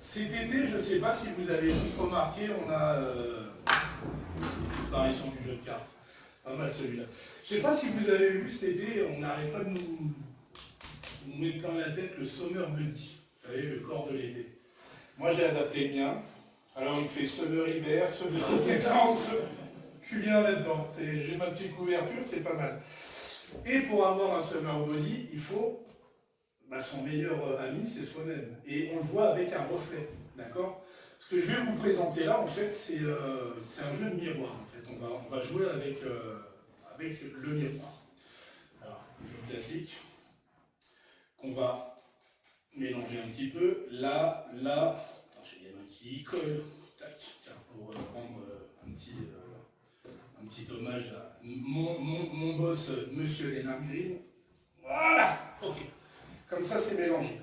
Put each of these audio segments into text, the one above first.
Cet été, je ne sais pas si vous avez tous remarqué, on a disparition du jeu de cartes. Pas mal celui-là. Je ne sais pas si vous avez vu cet été, on n'arrête pas de nous mettre dans la tête le Summer Buddy. Vous savez, le corps de l'été. Moi, j'ai adapté le mien. Alors, il fait summer-hiver, summer-détente. Je suis bien là-dedans. J'ai ma petite couverture, c'est pas mal. Et pour avoir un Summer Body, il faut... son meilleur ami, c'est soi-même. Et on le voit avec un reflet, d'accord? Ce que je vais vous présenter là, en fait, c'est un jeu de miroir. En fait, on va jouer avec le miroir. Alors, jeu classique, qu'on va mélanger un petit peu. Là, attends, j'ai les mains qui y collent. Tac, tiens, pour rendre un petit hommage à mon boss, Monsieur Lénard Green. Voilà, ok. Comme ça, c'est mélangé.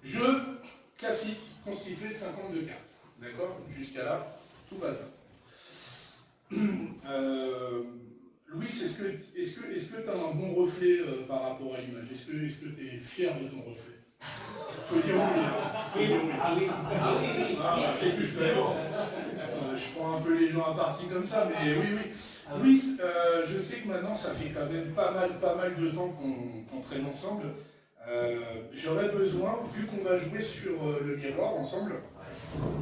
Jeu classique constitué de 52 cartes. D'accord? Jusqu'à là, tout va bien. Louis, est-ce que tu as un bon reflet par rapport à l'image? Est-ce que tu es fier de ton reflet? Faut dire oui. Ah oui. C'est plus vraiment. Je prends un peu les gens à partie comme ça, mais oui. Louis, je sais que maintenant, ça fait quand même pas mal de temps qu'on traîne ensemble. J'aurais besoin, vu qu'on va jouer sur le miroir ensemble,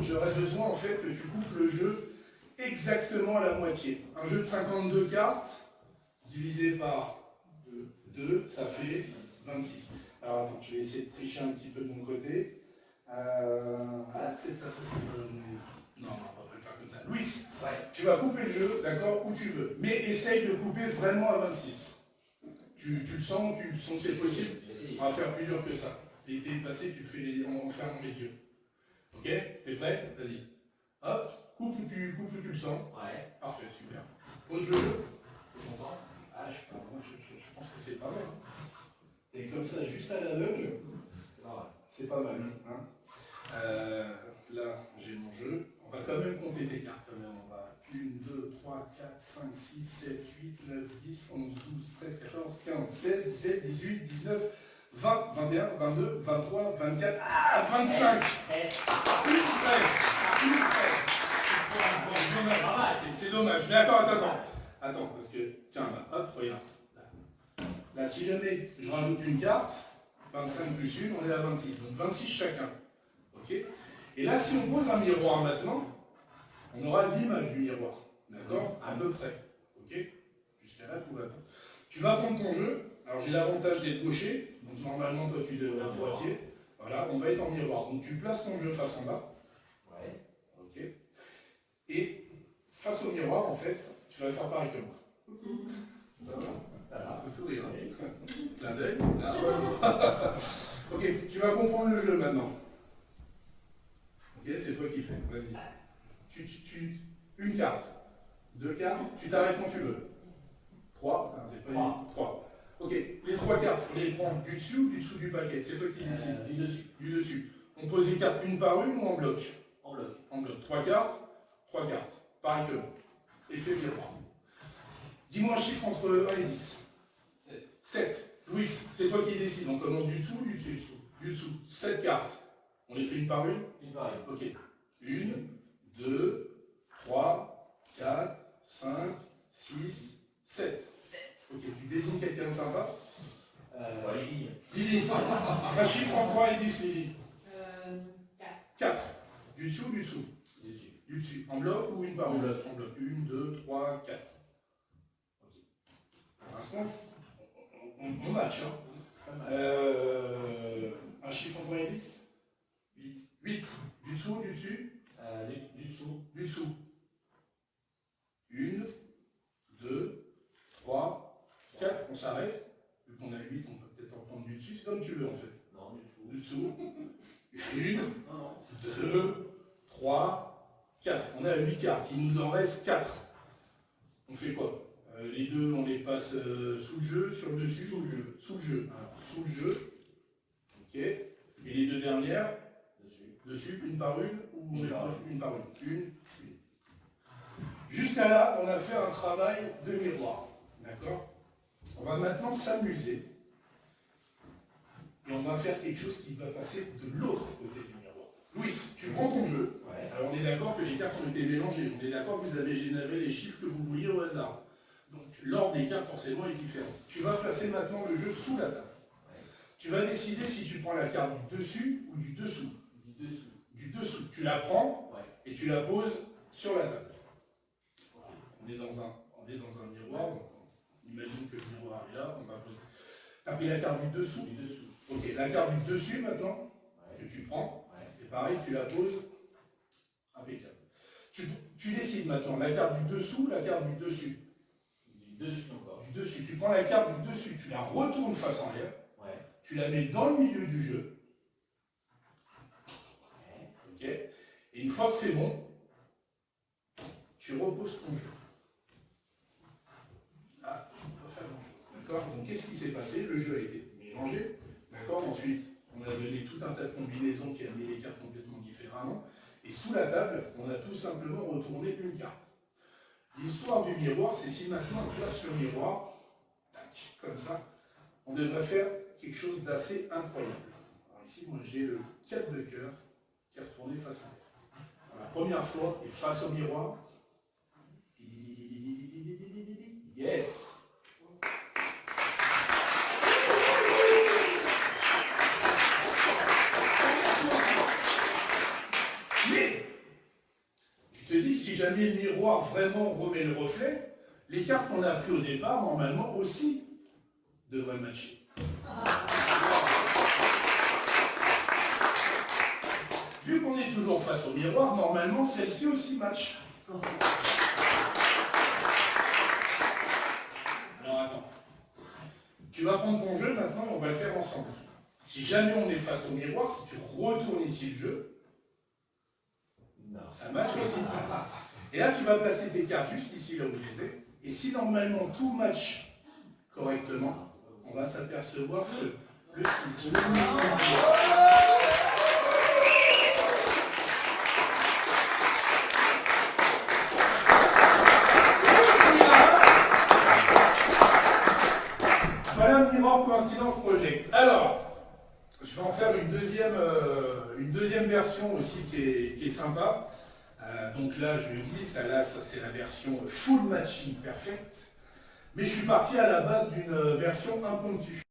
j'aurais besoin en fait que tu coupes le jeu exactement à la moitié. Un jeu de 52 cartes, divisé par 2, ça fait 26. Alors attends, je vais essayer de tricher un petit peu de mon côté. Peut-être pas ça, non, on va pas le faire comme ça. Louis, tu vas couper le jeu, d'accord, où tu veux. Mais essaye de couper vraiment à 26. Tu le sens que c'est possible? On va faire plus dur que ça. L'été passé, tu le fais en fermant les yeux. Ok? T'es prêt? Vas-y. Hop, coupe où tu le sens. Ouais. Parfait, super. Pose le jeu. T'es content? Je pense que c'est pas mal. Et comme ça, juste à l'aveugle, c'est pas mal. Hein. Là, j'ai mon jeu. On va quand même compter tes cartes. Quand même. On va 1, 2, 3, 4, 5, 6, 7, 8, 9, 10, 11, 12, 13, 14, 15, 16, 17, 18, 19, 20, 21, 22, 23, 24, 25. Plus près. C'est dommage. Mais attends. Attends, parce que, tiens, là, hop, regarde. Là, si jamais je rajoute une carte, 25 plus 1, on est à 26. Donc 26 chacun. Ok? Et là, si on pose un miroir maintenant, on aura l'image du miroir. D'accord? À peu près. Ok? Jusqu'à là, tout va bien. Tu vas prendre ton jeu. Alors, j'ai l'avantage d'être gaucher. Donc, normalement, toi, tu devrais être droitier. Voilà, on va être en miroir. Donc, tu places ton jeu face en bas. Ouais. Ok? Et face au miroir, en fait, tu vas faire pareil que moi. Voilà, faut sourire. Clin d'œil. Ok, tu vas comprendre le jeu maintenant. Ok, c'est toi qui fais. Vas-y. Une carte, 2 cartes, tu t'arrêtes quand tu veux. 3, c'est pas 3. Ok, les 3 cartes, on les prend du dessus ou du dessous du paquet? C'est toi qui décides. Du dessus. On pose les cartes une par une ou en bloc? En bloc. 3 cartes. Pareil que moi. Effet miroir. Dis-moi un chiffre entre 1 et 10. 7. Louis, c'est toi qui décides. On commence du dessous ou du dessus? Du dessous. 7 cartes. On les fait une par une? Une par une. Ok. 1, 2, 3, 4, 5, 6, 7. Ok, tu désignes quelqu'un de sympa? Lily. Lily. Un chiffre entre 1 et 10, Lily. 4. 4. Du dessous ou du dessous? Du dessus. En bloc ou une par une? En bloc. 1, 2, 3, 4. Ok. Pour l'instant, on match. Hein. Un chiffre entre 1 et 10? 8. Du dessous ou du dessus? Du dessous. 1, 2, 3, 4. On s'arrête. Vu qu'on a 8, on peut peut-être en prendre du dessus. C'est comme tu veux en fait. Non, Du dessous. 1, 2, 3, 4. On a 8 cartes. Il nous en reste 4. On fait quoi? Les deux, on les passe sous le jeu, sur le dessus, sous le jeu. Alors, sous le jeu. Ok. Et les deux dernières? Dessus, une par une ou une par une? Une. Jusqu'à là, on a fait un travail de miroir. D'accord? On va maintenant s'amuser et on va faire quelque chose qui va passer de l'autre côté du miroir. Louis, tu prends ton jeu. Ouais. Alors on est d'accord que les cartes ont été mélangées. On est d'accord que vous avez généré les chiffres que vous vouliez au hasard. Donc l'ordre des cartes forcément est différent. Tu vas placer maintenant le jeu sous la table. Ouais. Tu vas décider si tu prends la carte du dessus ou du dessous. Du dessous. Du dessous. Tu la prends Ouais. et tu la poses sur la table. On est dans un miroir. Donc on imagine que le miroir est là. On va poser. Tu as pris la carte du dessous. Du dessous. Ok, la carte du dessus maintenant, Ouais. que tu prends. Ouais. Et pareil, tu la poses. Impeccable. Tu décides maintenant la carte du dessous, la carte du dessus. Du dessus encore. Du dessus. Tu prends la carte du dessus, tu la retournes face en l'air. Ouais. Tu la mets dans le milieu du jeu. Ouais. Ok. Et une fois que c'est bon, tu reposes ton jeu. Là, tu ne peux pas faire grand-chose. D'accord. Donc qu'est-ce qui s'est passé? Le jeu a été mélangé. D'accord. Ensuite, on a donné tout un tas de combinaisons qui amenaient les cartes complètement différemment. Et sous la table, on a tout simplement retourné une carte. L'histoire du miroir, c'est si maintenant on place le miroir, tac, comme ça, on devrait faire quelque chose d'assez incroyable. Alors ici, moi j'ai le 4 de cœur qui est retourné face à l'air. La première fois, et face au miroir. Yes! Mais, tu te dis, si jamais le miroir vraiment remet le reflet, les cartes qu'on a prises au départ, normalement aussi, devraient matcher. Vu qu'on est toujours face au miroir, normalement, celle-ci aussi match. Alors attends. Tu vas prendre ton jeu maintenant, on va le faire ensemble. Si jamais on est face au miroir, si tu retournes ici le jeu, Non. ça match aussi. Et là, tu vas placer tes cartes juste ici, là où je les ai. Et si normalement tout match correctement, on va s'apercevoir que le 6, voilà un miroir coïncidence project. Alors, je vais en faire une deuxième version aussi qui est sympa. Donc là, je le dis, ça c'est la version full matching perfect. Mais je suis parti à la base d'une version impromptue.